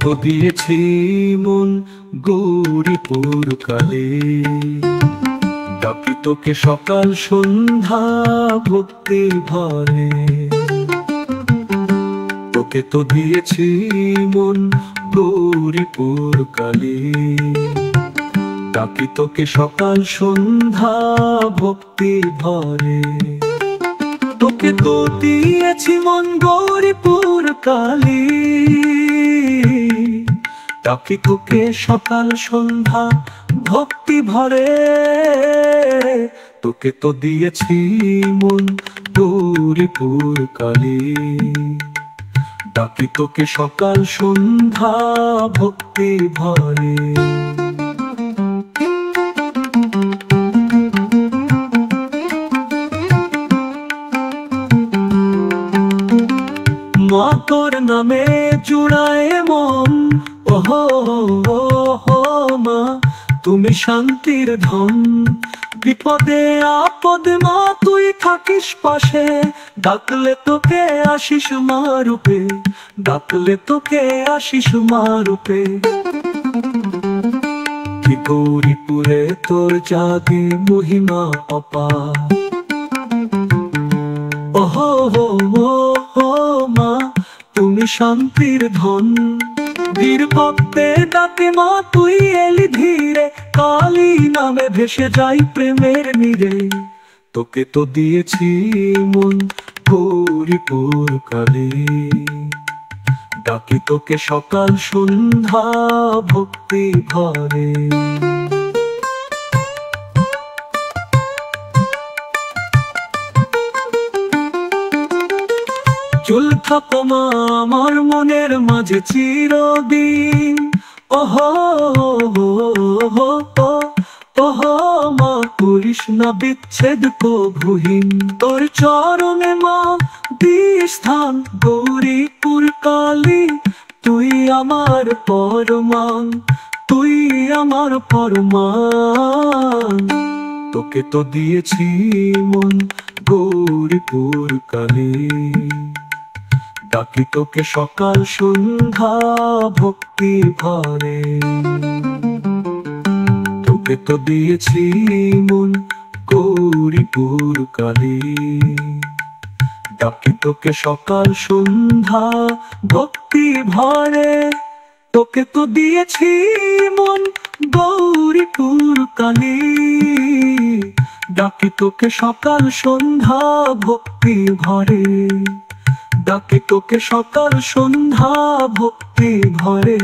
তো দিয়েছি মন গৌরীপুর কালে, ডাকি তোকে সকাল সন্ধ্যা ভক্তি ভরে। তোকে তো দিয়েছি মন গৌরীপুর কালে, ডাকি তোকে সকাল সন্ধ্যা ভক্তি ভরে। তোকে তো দিয়েছি মন গৌরীপুর কালে, ডাকি তোকে সকাল সন্ধ্যা ভক্তি ভরে। তোকে তো দিয়েছি মন গৌরীপুর কালে, ডাকি তোকে সকাল সন্ধ্যা ভক্তি ভরে। মা তোর নামে জুড়ায় মন, ওহো ওহো মা তুমি শান্তির ধন। বিপদে আপদে মা তুই থাকিস পাশে, ডাকলে তোকে আসিস মা রূপে, ডাকলে তোকে আসিস মা রূপে। কি গৌরীপুরে তোর জাগে মহিমা অপার, ওহো ওহো মা তুমি শান্তির ধন। বীর ভক্তে ডাকে মা তুই এলি ধীরে, কালী নামে ভেসে যাই প্রেমের নীরে। তোকে তো দিয়েছি মন গৌরীপুর কালে, ডাকি তোকে সকাল সন্ধ্যা ভক্তি ভরে। চুল থাকো মা আমার মনের মাঝে চিরদিন, ওহো ওহো ওহো মা করিস না বিচ্ছেদ কভুহীন। তোর চরণে মা দিস স্থান গৌরীপুর কালী, তুই আমার পরমান, তুই আমার পরমান। তোকে তো দিয়েছি মন গৌরীপুর কালে, ডাকি তোকে সকাল সন্ধ্যা ভক্তি ভরে। তোকে তো দিয়েছি মন গৌরীপুর কালে, ডাকি তোকে সকাল সন্ধ্যা ভক্তি ভরে। তোকে তো দিয়েছি মন গৌরীপুর কালে, ডাকি তোকে সকাল সন্ধ্যা ভক্তি ভরে। ডাকি তোকে সকাল সন্ধ্যা ভক্তি ভরে।